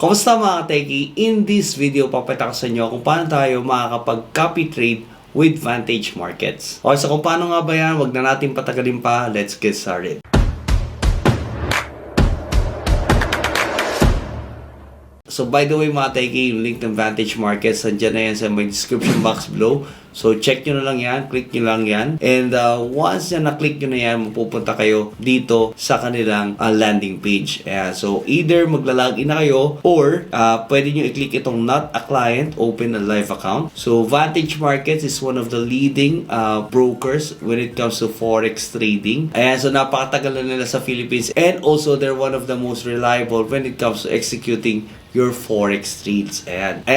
Kumusta mga techie? In this video, papakita ko sa inyo kung paano tayo makakapag-copy trade with Vantage Markets. Okay, so kung paano nga ba yan, wag na natin patagalin pa. Let's get started. So by the way mga techie, yung link ng Vantage Markets, andyan na yan sa my description box below. So check nyo na lang yan, click nyo lang yan. And once na na-click nyo na yan, mapupunta kayo dito sa kanilang landing page. So either magla-login na kayo or pwede nyo i-click itong not a client, open a live account. So Vantage Markets is one of the leading brokers when it comes to forex trading. So napakatagal na nila sa Philippines, and also they're one of the most reliable when it comes to executing your forex trades.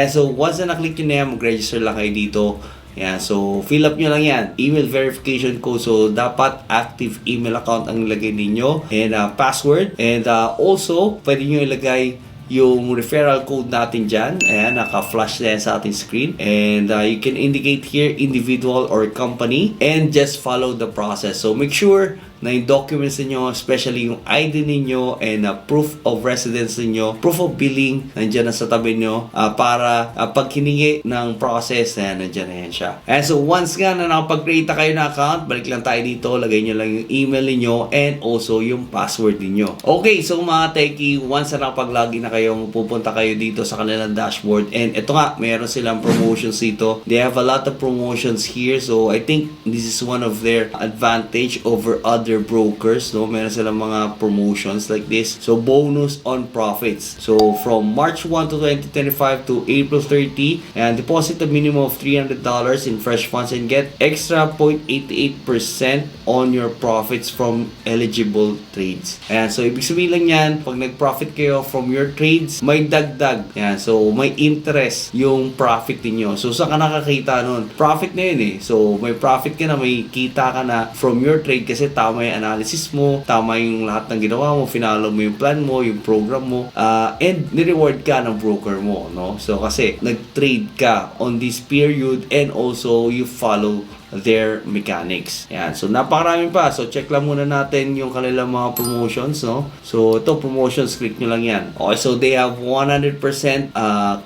So once na na-click nyo na yan, mag-register lang kayo dito. So fill up nyo lang yan, email verification code. So dapat active email account ang nilagay ninyo, and password, and also pwede nyo ilagay yung referral code natin dyan. Naka-flash na yan sa ating screen, and you can indicate here individual or company, and just follow the process. So make sure na yung documents niyo, especially yung ID niyo and proof of residence niyo, proof of billing, nandiyan na sa tabi niyo para pag hiningi ng process, nandiyan na yan siya. So once nga na nakapag-create kayo ng account, balik lang tayo dito, lagay nyo lang yung email niyo and also yung password niyo. Okay, so mga techie, once na nakapag-login na kayo, pupunta kayo dito sa kanilang dashboard, and ito nga, meron silang promotions dito. They have a lot of promotions here, so I think this is one of their advantage over other brokers, no? Meron silang mga promotions like this. So bonus on profits. So from March 1 to 2025 to April 30, and deposit a minimum of $300 in fresh funds and get extra 0.88% on your profits from eligible trades. So ibig sabihin lang yan, pag nag-profit kayo from your trades, may dagdag. So may interest yung profit niyo. So saan ka nakakita nun? Profit na yun So may profit ka na, may kita ka na from your trade kasi tama yung analysis mo, tama yung lahat ng ginawa mo, finalo mo yung plan mo, yung program mo, and nireward ka ng broker mo, no? So kasi nag-trade ka on this period, and also you follow their mechanics. So napakarami pa. So check lang muna natin yung kanilang mga promotions, no? So ito, promotions, click nyo lang yan. Okay, so they have 100%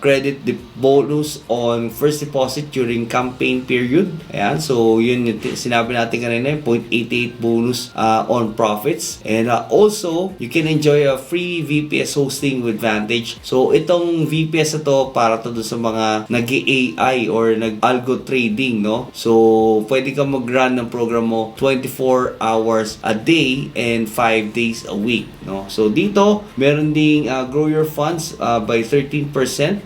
credit bonus on first deposit during campaign period. So yun yung sinabi natin kanina, 0.88 bonus on profits. And also, you can enjoy a free VPS hosting with Vantage. So itong VPS na to, para to sa mga nag-AI or nag-algo trading, no? So pwede kang mag-run ng program mo 24 hours a day and 5 days a week, no? So dito, meron ding grow your funds by 13%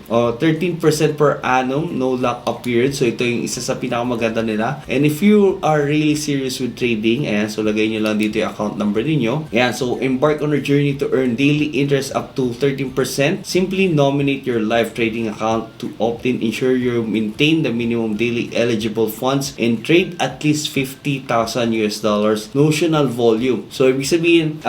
or 13% per annum, no lock-up period. So ito yung isa sa pinakamaganda nila. And if you are really serious with trading, so lagay nyo lang dito yung account number ninyo. So embark on a journey to earn daily interest up to 13%. Simply nominate your live trading account to opt in. Ensure you maintain the minimum daily eligible funds and trade at least $50,000 notional volume. So ibig sabihin,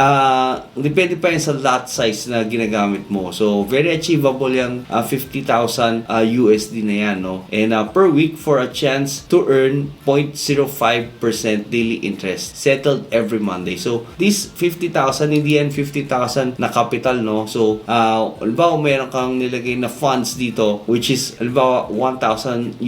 depende pa yan sa lot size na ginagamit mo. So very achievable yung 50,000 USD na yan, no? And per week for a chance to earn 0.05% daily interest settled every Monday. So this 50,000, hindi yan 50,000 na capital, no? So halimbawa meron kang nilagay na funds dito, which is halimbawa $1,000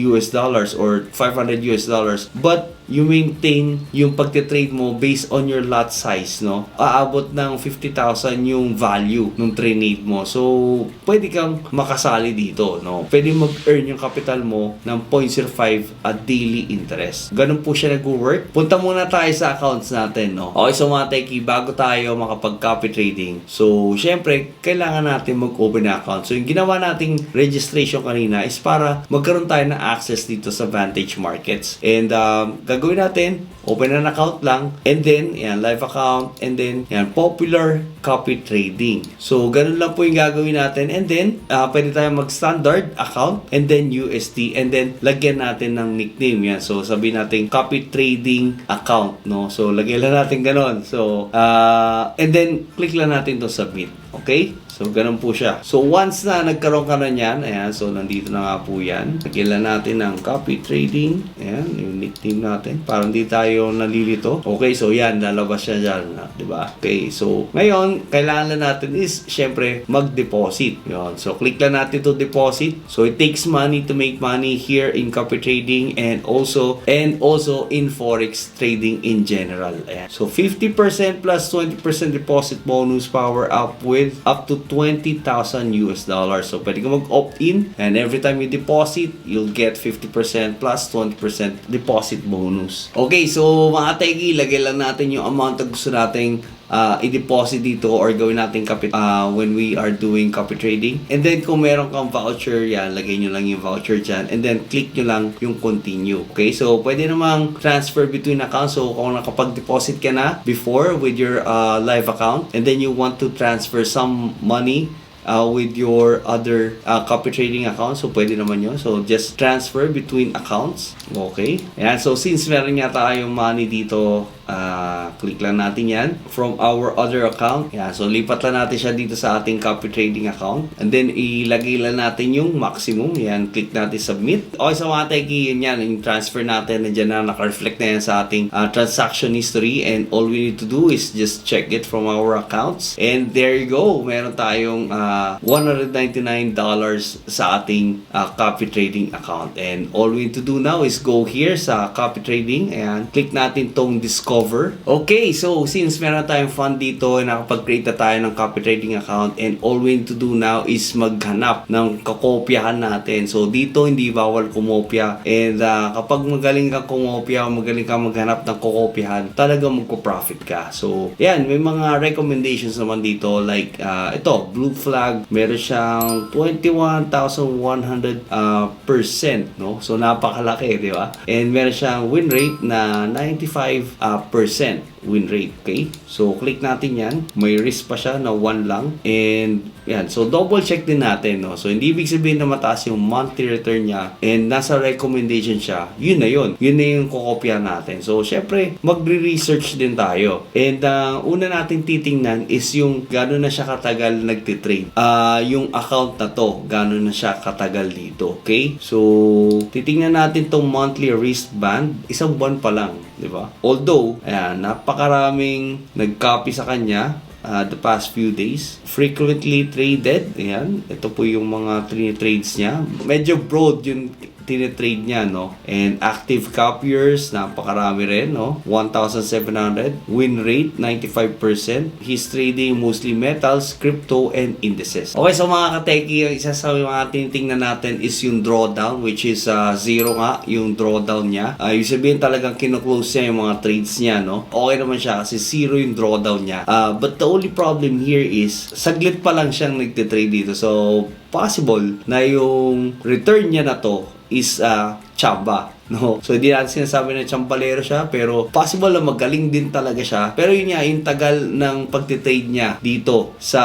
or $500, but you maintain yung pagte-trade mo based on your lot size, no? Aabot ng 50,000 yung value ng trade mo. So, pwede kang makasali dito, no? Pwede mag-earn yung capital mo ng 0.05 daily interest. Ganun po siya nag-work. Punta muna tayo sa accounts natin, no? Okay, so mga techie, bago tayo makapag-copy trading, so, syempre, kailangan natin mag-open na account. So, yung ginawa nating registration kanina is para magkaroon tayo ng access dito sa Vantage Markets. And, gagawin natin, open an account lang, and then, live account, and then, popular copy trading. So, ganun lang po yung gagawin natin, and then, pwede tayo mag-standard account, and then USD, and then, lagyan natin ng nickname. So, sabihin natin, copy trading account, no? So, lagyan lang natin ganun. So, and then, click lang natin to submit. Okay? So, ganun po siya. So, once na nagkaroon ka na yan, ayan, so, nandito na nga po yan. Nagilan natin ng copy trading. Ayan, yung nickname natin. Para hindi tayo nalilito. Okay, so, yan, lalabas siya dyan. Diba? Okay, so, ngayon, kailangan na natin is, syempre, mag-deposit. Yun. So, click lang natin to deposit. So, it takes money to make money here in copy trading and also in forex trading in general. Ayan. So, 50% plus 20% deposit bonus power up with up to $20,000 US dollars. So, pwede ka mag-opt-in and every time you deposit, you'll get 50% plus 20% deposit bonus. Okay, so mga teki, lagay lang natin yung amount na gusto nating i-deposit dito or gawin natin when we are doing copy trading. And then kung meron kang voucher, yan, lagay nyo lang yung voucher dyan. And then click nyo lang yung continue. Okay, so pwede namang transfer between accounts. So kung nakapag-deposit ka na before with your live account and then you want to transfer some money with your other copy trading account. So, pwede naman yun. So, just transfer between accounts. Okay. Ayan. So, since meron nga tayong money dito, click lang natin yan from our other account. Ayan. So, lipat lang natin siya dito sa ating copy trading account. And then, ilagay lang natin yung maximum. Ayan. Click natin submit. Okay, sa mga teki, yun yan. Yung transfer natin, nandiyan na naka-reflect na yan sa ating transaction history. And all we need to do is just check it from our accounts. And there you go. Meron tayong $199 sa ating copy trading account. And all we need to do now is go here sa copy trading and click natin tong discover. Okay, so since meron tayong fund dito, nakapag-create na tayo ng copy trading account and all we need to do now is maghanap ng kakopyahan natin. So dito hindi bawal kumopya and kapag magaling kang kumopya, magaling kang maghanap ng kakopyahan, talagang magko-profit ka. So yan, may mga recommendations naman dito like ito, Blue Flag, meron siyang 21,100% no? So napakalaki, di ba? And meron siyang win rate na 95% win rate, okay? So click natin yan. May risk pa siya na 1 lang. And yan, so double check din natin, no? So hindi ibig sabihin na mataas yung monthly return niya and nasa recommendation siya, yun na yun. Yun na yung kukopya natin. So syempre, magre-research din tayo. And una natin titingnan is yung gano'n na siya katagal nagtitrade. Yung account na to, gano'n na siya katagal dito, okay? So titingnan natin tong monthly wristband, isang buwan pa lang, di ba? Although, ayan, napakaraming nag-copy sa kanya the past few days. Frequently traded. Ayan. Ito po yung mga trades niya. Medyo broad yung tinitrade niya, no? And active copiers, napakarami rin, no? 1,700. Win rate, 95%. He's trading mostly metals, crypto, and indices. Okay, so mga kateki, isa sa mga tinitingnan natin is yung drawdown, which is zero nga, yung drawdown niya. Yung sabihin talagang kinuklose niya yung mga trades niya, no? Okay naman siya kasi zero yung drawdown niya. But the only problem here is, saglit pa lang siyang nagtitrade dito. So, possible na yung return niya na to is chamba, no? So hindi natin sinasabi na chambalero siya, pero possible na magaling din talaga siya. Pero yun nga, yung tagal ng pagtitrade niya dito sa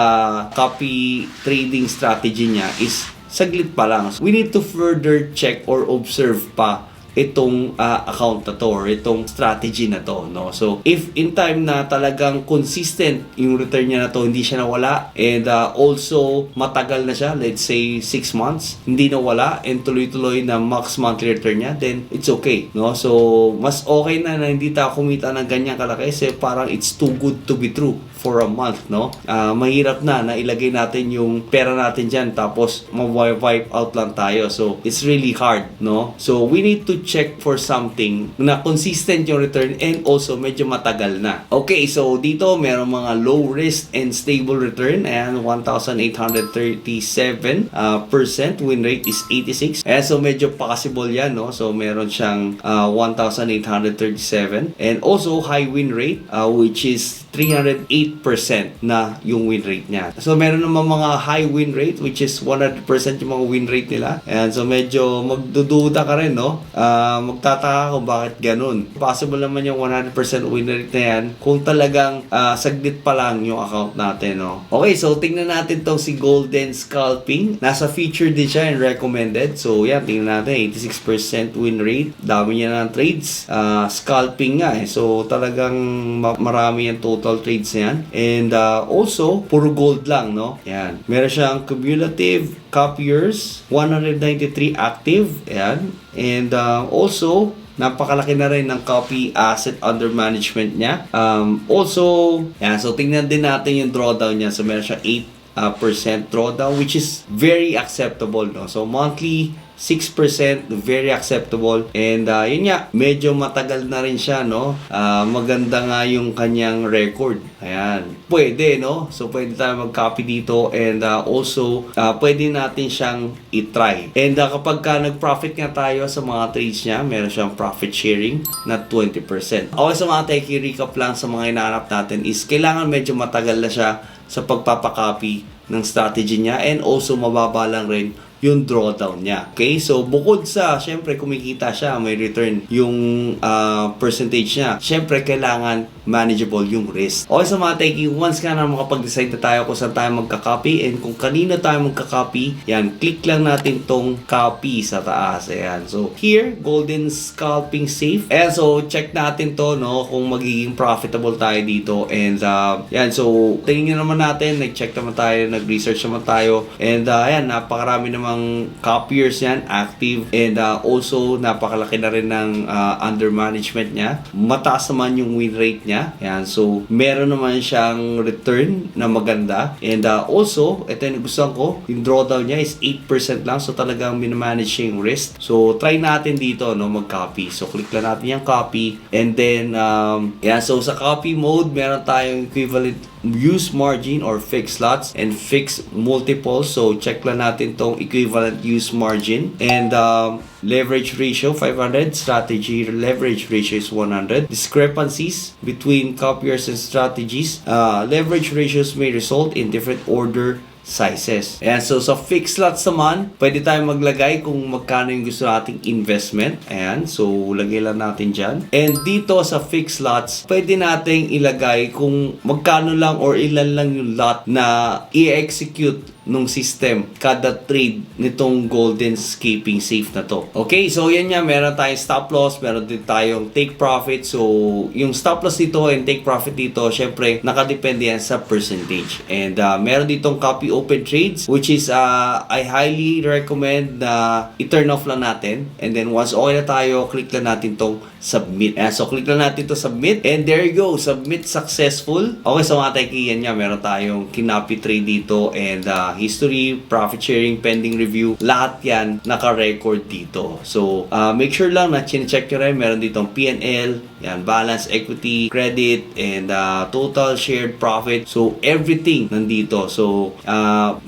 copy trading strategy niya is saglit pa lang. So, we need to further check or observe pa itong account na to or itong strategy na to, no? So if in time na talagang consistent yung return niya na to, hindi siya nawala, and also matagal na siya, let's say 6 months, hindi nawala and tuloy-tuloy na max monthly return niya, then it's okay, no? So mas okay na hindi tayo kumita ng ganyan kalaki kasi parang it's too good to be true for a month, no? Mahirap na ilagay natin yung pera natin dyan tapos ma-wipe out lang tayo. So it's really hard, no? So we need to check for something na consistent yung return and also medyo matagal na. Okay, so dito meron mga low risk and stable return. Ayan, 1,837% win rate is 86. Ayan, so medyo possible yan, no? So meron siyang 1,837 and also high win rate which is 308% na yung win rate niya. So meron naman mga high win rate which is 100% yung mga win rate nila. And so medyo magdududa ka rin, no? magtataka kung bakit ganun. Possible naman yung 100% win rate na yan kung talagang saglit pa lang yung account natin, no? Okay, so tingnan natin tong si Golden Scalping. Nasa featured din siya and recommended. So yan, tingnan natin, 86% win rate. Dami niya ng trades. Scalping nga eh. So talagang marami yung total trades na yan. And also, puro gold lang, no? Yan. Meron siyang cumulative copiers, 193 active. Yan. And also, napakalaki na rin ng copy asset under management niya. Also, yan. So tingnan din natin yung drawdown niya. So meron siya 8% drawdown, which is very acceptable, no? So monthly 6%, very acceptable. And yun nga, medyo matagal na rin siya, no? Maganda nga yung kanyang record. Ayan. Pwede, no? So pwede tayo mag-copy dito, and also pwede natin siyang i-try. And kapag nag-profit nga tayo sa mga trades niya, meron siyang profit sharing na 20%. Okay, sa mga techie, recap lang sa mga hinahanap natin is kailangan medyo matagal na siya sa pagpapakopy ng strategy niya, and also mababa lang rin yung drawdown niya. Okay? So, bukod sa, syempre, kumikita siya, may return yung percentage niya. Syempre, kailangan manageable yung risk. Okay, sa mga techie, once ka na makapag-decide na tayo kung saan tayo magka-copy and kung kanino tayo magka-copy, yan, click lang natin tong copy sa taas. Ayan. So, here, Golden Scalping Safe. Ayan, so, check natin to, no, kung magiging profitable tayo dito. And, yan, so, tingin naman natin, nag-check naman tayo, nag-research naman tayo. And, ayan, napakarami naman copiers yan, active, and also napakalaki na rin ng under management niya. Mataas naman yung win rate niya. Yan, so meron naman siyang return na maganda, and also ito yung gusto ko, yung drawdown niya is 8% lang, so talagang minamanage siya yung risk. So try natin dito, no, mag-copy. So click lang natin yung copy, and then yan, so sa copy mode meron tayong equivalent use margin or fixed slots and fixed multiples. So check lang natin tong equivalent use margin, and leverage ratio 500, strategy leverage ratio is 100. Discrepancies between copiers and strategies, leverage ratios may result in different order sizes. Ayan, so sa fixed slots naman, pwede tayong maglagay kung magkano yung gusto nating investment. Ayan, so lagay lang natin dyan. And dito sa fixed slots, pwede nating ilagay kung magkano lang or ilan lang yung lot na i-execute nung system kada trade nitong Golden Scalping Safe na to. Okay, so yan nga, meron tayong stop loss, meron din tayong take profit. So yung stop loss dito and take profit dito, syempre nakadepende yan sa percentage. And meron ditong copy open trades, which is I highly recommend na i-turn off lang natin, and then once okay na tayo, click lang natin tong submit. So click lang natin to submit, and there you go, submit successful. Okay, so mga techie, yan nga, meron tayong kinapi trade dito, and history, profit sharing, pending review, lahat yan naka-record dito. So make sure lang na chine-check nyo rin, meron ditong P&L, yan, balance, equity, credit, and total shared profit. So everything nandito. So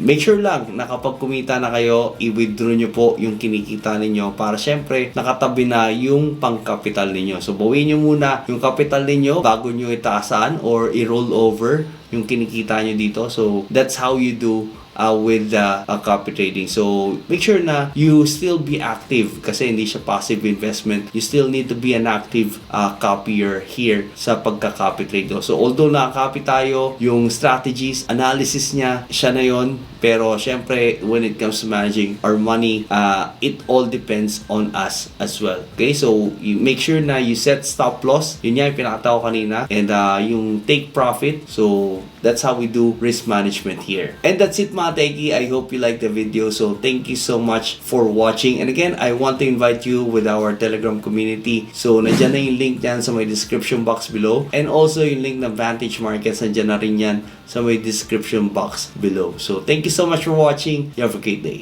make sure lang na kapag kumita na kayo, i-withdraw nyo po yung kinikita ninyo para syempre nakatabi na yung pang-capital ninyo. So bawin nyo muna yung capital ninyo bago nyo itaasan or i-roll over yung kinikita nyo dito. So that's how you do with copy trading. So make sure na you still be active kasi hindi siya passive investment. You still need to be an active copier here sa pagka-copy trade. So although nakaka-copy tayo, yung strategies, analysis niya, siya na yon. Pero syempre, when it comes to managing our money, it all depends on us as well. Okay, so you make sure na you set stop loss. Yun yung pinakita ko kanina. And yung take profit. So that's how we do risk management here. And that's it, mga techie. I hope you liked the video. So thank you so much for watching. And again, I want to invite you with our Telegram community. So nandiyan na yung link dyan sa my description box below. And also yung link ng Vantage Markets, nandiyan na rin yan sa my description box below. So thank you so much for watching. You have a great day.